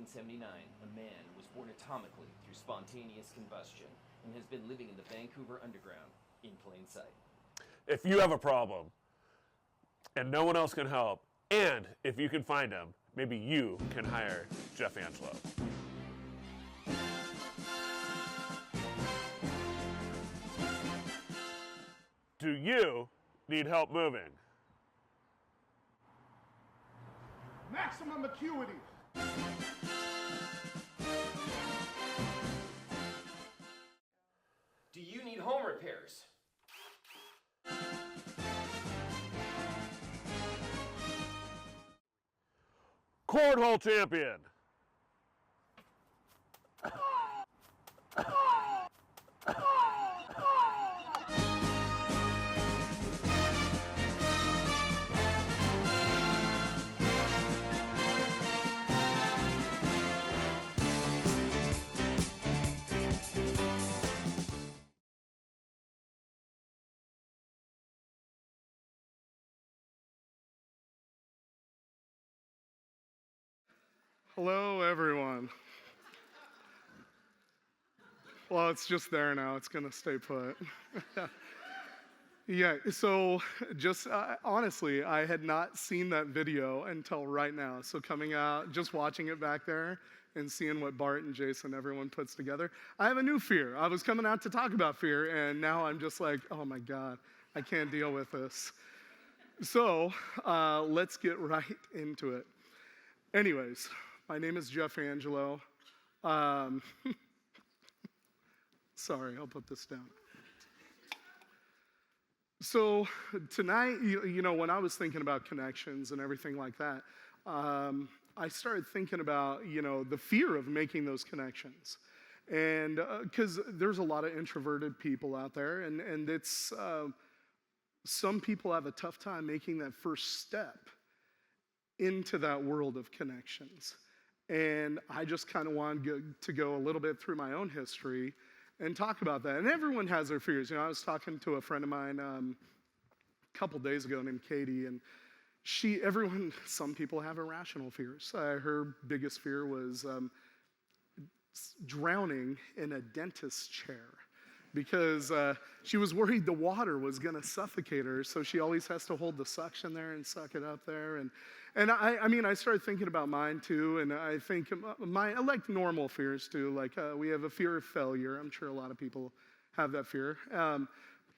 1979, a man was born atomically through spontaneous combustion and has been living in the Vancouver underground in plain sight. If you have a problem and no one else can help, and if you can find him, maybe you can hire Jeff Angelo. Do you need help moving? Maximum acuity. Do you need home repairs? Cornhole champion. Hello, everyone. Well, it's just there now. It's going to stay put. Yeah, so just honestly, I had not seen that video until right now. So coming out, just watching it back there and seeing what Bart and Jason, everyone puts together, I have a new fear. I was coming out to talk about fear, and now I'm just like, oh my God, I can't deal with this. So let's get right into it. Anyways, my name is Jeff Angelo. Sorry, I'll put this down. So tonight, you know, when I was thinking about connections and everything like that, I started thinking about, you know, the fear of making those connections. And because there's a lot of introverted people out there, and it's, some people have a tough time making that first step into that world of connections. And I just kind of wanted to go a little bit through my own history and talk about that. And everyone has their fears. You know, I was talking to a friend of mine a couple days ago named Katie, and some people have irrational fears. Her biggest fear was drowning in a dentist's chair because she was worried the water was going to suffocate her, so she always has to hold the suction there and suck it up there. And I mean, I started thinking about mine too, and I think I like normal fears too. Like we have a fear of failure. I'm sure a lot of people have that fear.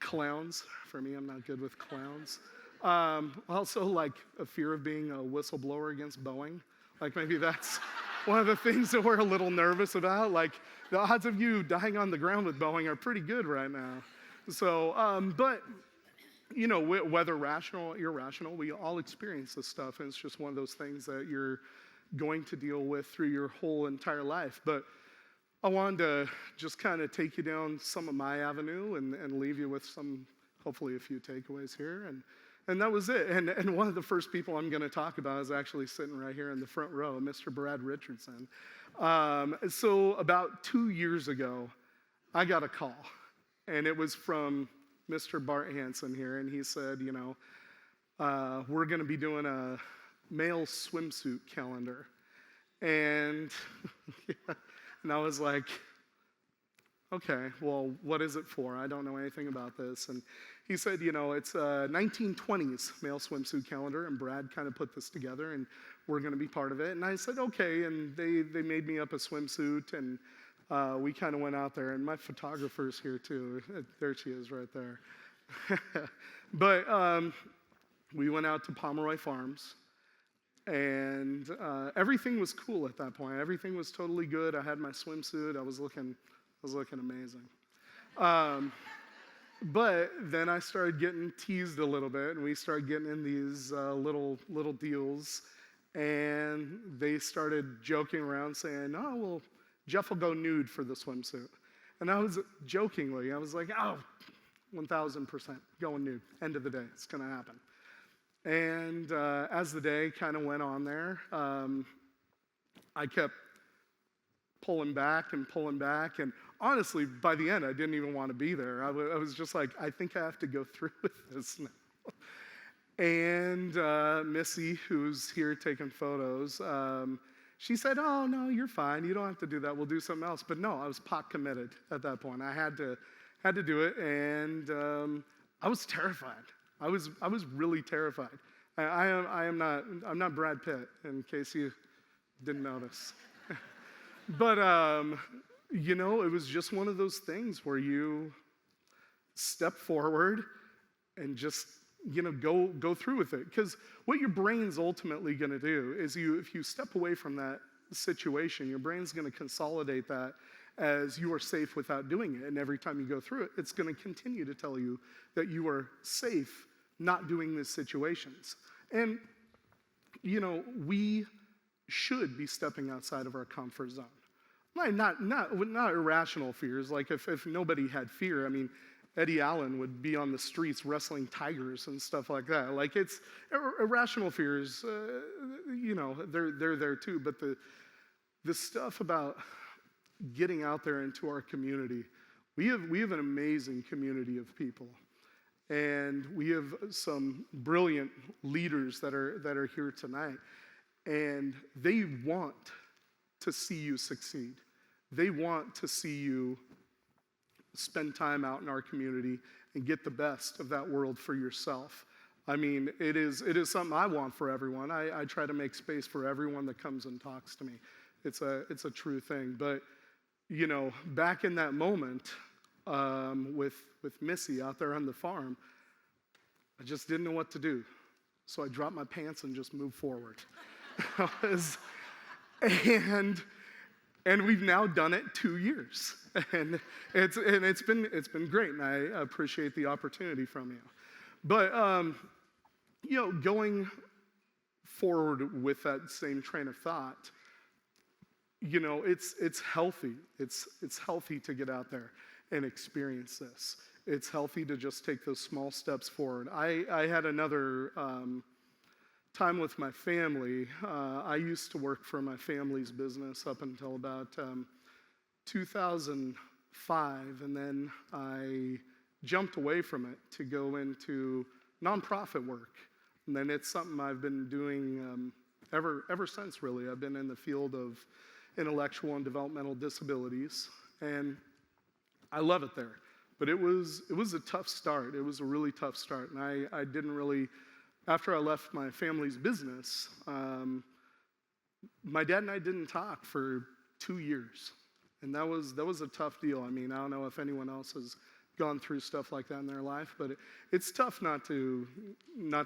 Clowns, for me, I'm not good with clowns. Also, like a fear of being a whistleblower against Boeing. Like maybe that's one of the things that we're a little nervous about. Like the odds of you dying on the ground with Boeing are pretty good right now. So, but you know, whether rational or irrational, we all experience this stuff, and it's just one of those things that you're going to deal with through your whole entire life. But I wanted to just kind of take you down some of my avenue and leave you with some, hopefully a few takeaways here. And that was it. And one of the first people I'm going to talk about is actually sitting right here in the front row, Mr. Brad Richardson. So about 2 years ago, I got a call, and it was from Mr. Bart Hansen here, and he said, you know, we're going to be doing a male swimsuit calendar. And, and I was like, okay, well, what is it for? I don't know anything about this. And he said, you know, it's a 1920s male swimsuit calendar, and Brad kind of put this together, and we're going to be part of it. And I said, okay, and they made me up a swimsuit, and we kind of went out there, and my photographer's here too. There she is right there. But we went out to Pomeroy Farms, and everything was cool at that point. Everything was totally good. I had my swimsuit. I was looking amazing. But then I started getting teased a little bit, and we started getting in these little deals, and they started joking around saying, oh, well, Jeff will go nude for the swimsuit. And I was jokingly, I was like, oh, 1,000% going nude. End of the day, it's going to happen. And as the day kind of went on there, I kept pulling back, and honestly, by the end, I didn't even want to be there. I was just like, I think I have to go through with this now. And Missy, who's here taking photos, She said, oh, no, you're fine. You don't have to do that. We'll do something else. But no, I was pot committed at that point. I had to do it, and I was terrified. I was really terrified. I'm not Brad Pitt, in case you didn't notice. But, you know, it was just one of those things where you step forward and just, you know, go through with it. Because what your brain's ultimately going to do is if you step away from that situation, your brain's going to consolidate that as you are safe without doing it. And every time you go through it, it's going to continue to tell you that you are safe not doing these situations. And, you know, we should be stepping outside of our comfort zone. Not irrational fears. Like if nobody had fear, I mean, Eddie Allen would be on the streets wrestling tigers and stuff like that. Like it's irrational fears, you know, they're there too. But the stuff about getting out there into our community, we have an amazing community of people. And we have some brilliant leaders that are here tonight. And they want to see you succeed. They want to see you spend time out in our community and get the best of that world for yourself. I mean, it is something I want for everyone. I try to make space for everyone that comes and talks to me. It's a true thing. But, you know, back in that moment with Missy out there on the farm, I just didn't know what to do. So I dropped my pants and just moved forward. And we've now done it 2 years, and it's been great, and I appreciate the opportunity from you. But you know, going forward with that same train of thought, you know, it's healthy. It's healthy to get out there and experience this. It's healthy to just take those small steps forward. I had another time with my family. I used to work for my family's business up until about 2005, and then I jumped away from it to go into nonprofit work. And then it's something I've been doing ever since, really. I've been in the field of intellectual and developmental disabilities, and I love it there. But it was a tough start. It was a really tough start, and I didn't really. After I left my family's business, my dad and I didn't talk for 2 years, and that was a tough deal. I mean, I don't know if anyone else has gone through stuff like that in their life, but it's tough not to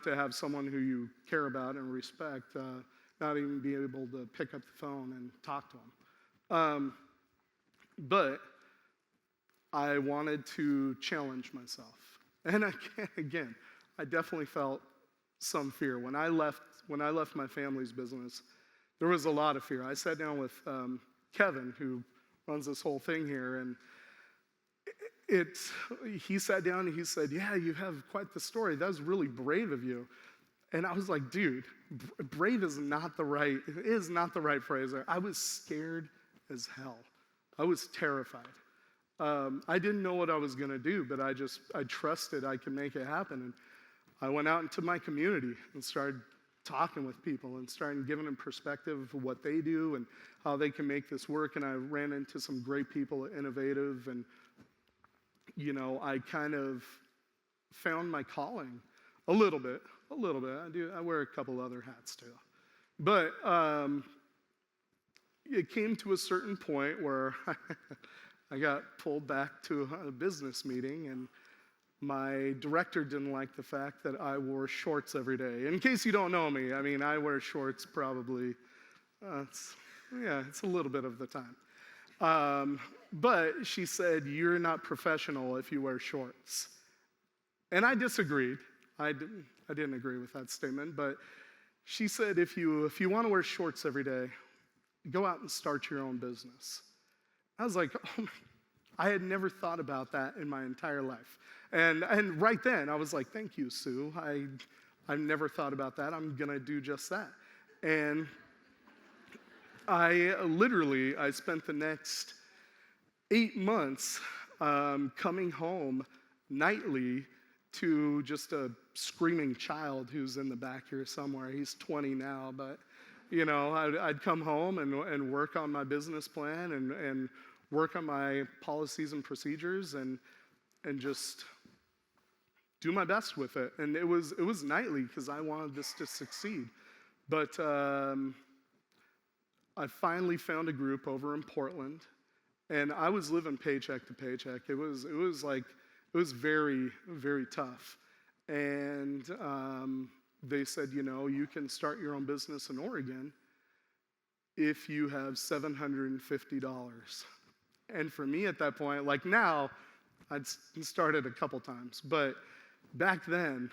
have someone who you care about and respect, not even be able to pick up the phone and talk to them. But I wanted to challenge myself, and again, I definitely felt some fear. When I left my family's business, there was a lot of fear. I sat down with Kevin, who runs this whole thing here, and he sat down and he said, yeah, you have quite the story. That was really brave of you. And I was like, dude, brave is not the right phrase. I was scared as hell. I was terrified. I didn't know what I was going to do, but I trusted I could make it happen. And I went out into my community and started talking with people and started giving them perspective of what they do and how they can make this work. And I ran into some great people at Innovative, and, you know, I kind of found my calling a little bit. I wear a couple other hats too. But it came to a certain point where I got pulled back to a business meeting, and my director didn't like the fact that I wore shorts every day. In case you don't know me, I mean, I wear shorts probably, it's a little bit of the time. But she said, you're not professional if you wear shorts. And I disagreed. I didn't agree with that statement, but she said, if you want to wear shorts every day, go out and start your own business. I was like, oh my, I had never thought about that in my entire life. And right then, I was like, thank you, Sue. I've never thought about that. I'm going to do just that. And I spent the next 8 months coming home nightly to just a screaming child who's in the back here somewhere. He's 20 now, but I'd come home and work on my business plan and work on my policies and procedures and just do my best with it. And it was nightly because I wanted this to succeed. But I finally found a group over in Portland, and I was living paycheck to paycheck. It was very, very tough. And they said, you can start your own business in Oregon if you have $750. And for me at that point, like now, I'd started a couple times, but back then,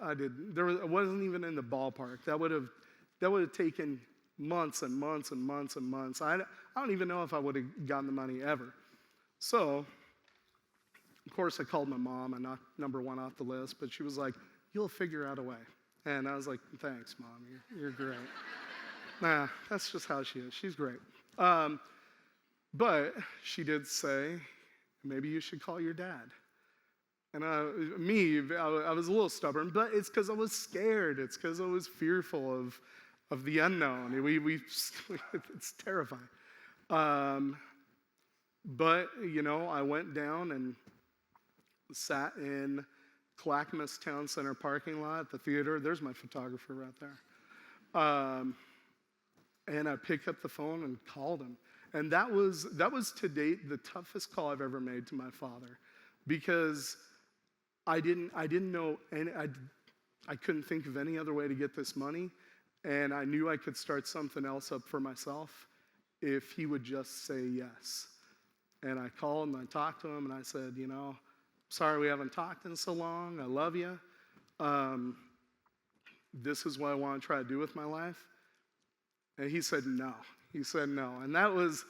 I wasn't even in the ballpark. That would have taken months and months and months and months. I don't even know if I would have gotten the money ever. So, of course, I called my mom. I knocked number one off the list, but she was like, "You'll figure out a way." And I was like, "Thanks, Mom. You're great." Nah, that's just how she is. She's great. But she did say, "Maybe you should call your dad." And I was a little stubborn, but it's because I was scared. It's because I was fearful of the unknown. It's terrifying. But, I went down and sat in Clackamas Town Center parking lot at the theater. There's my photographer right there. And I picked up the phone and called him. And that was to date the toughest call I've ever made to my father, because I didn't know, and I couldn't think of any other way to get this money, and I knew I could start something else up for myself if he would just say yes. And I called and I talked to him and I said, sorry we haven't talked in so long. I love you. This is what I want to try to do with my life. And he said no. He said no, and that was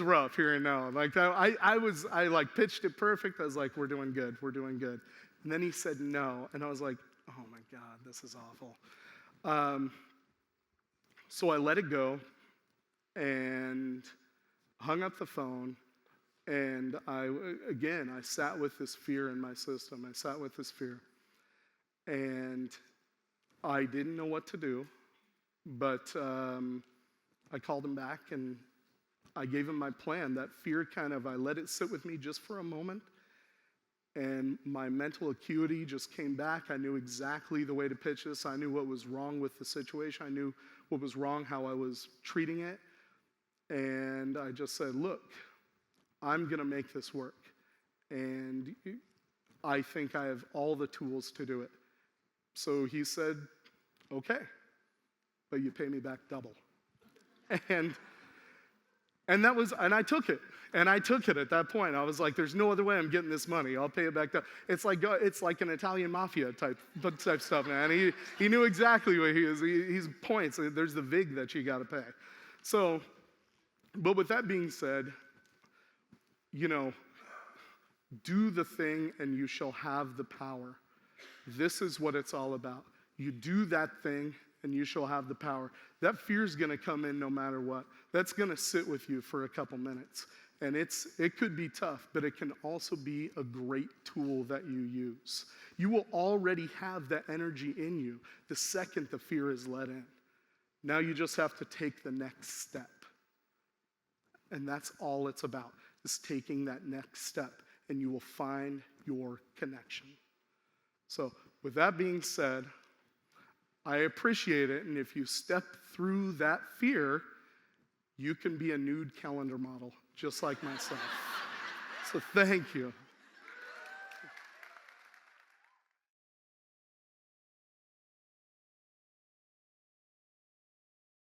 rough hearing no. Like I pitched it perfect. I was like, we're doing good. And then he said no, and I was like, oh my God, this is awful. So I let it go and hung up the phone, and I sat with this fear in my system. I sat with this fear, and I didn't know what to do, but I called him back and I gave him my plan. That fear I let it sit with me just for a moment, and my mental acuity just came back. I knew exactly the way to pitch this. I knew what was wrong with the situation. I knew what was wrong, how I was treating it. And I just said, look, I'm going to make this work. And I think I have all the tools to do it. So he said, okay, but you pay me back double. And I took it. And I took it at that point. I was like, there's no other way I'm getting this money. I'll pay it back down. It's like an Italian mafia type stuff, man. He knew exactly what he is. He's points. There's the vig that you got to pay. So, but with that being said, do the thing and you shall have the power. This is what it's all about. You do that thing and you shall have the power. That fear is going to come in no matter what. That's going to sit with you for a couple minutes. And it could be tough, but it can also be a great tool that you use. You will already have that energy in you the second the fear is let in. Now you just have to take the next step. And that's all it's about, is taking that next step, and you will find your connection. So with that being said, I appreciate it, and if you step through that fear, you can be a nude calendar model, just like myself. So thank you.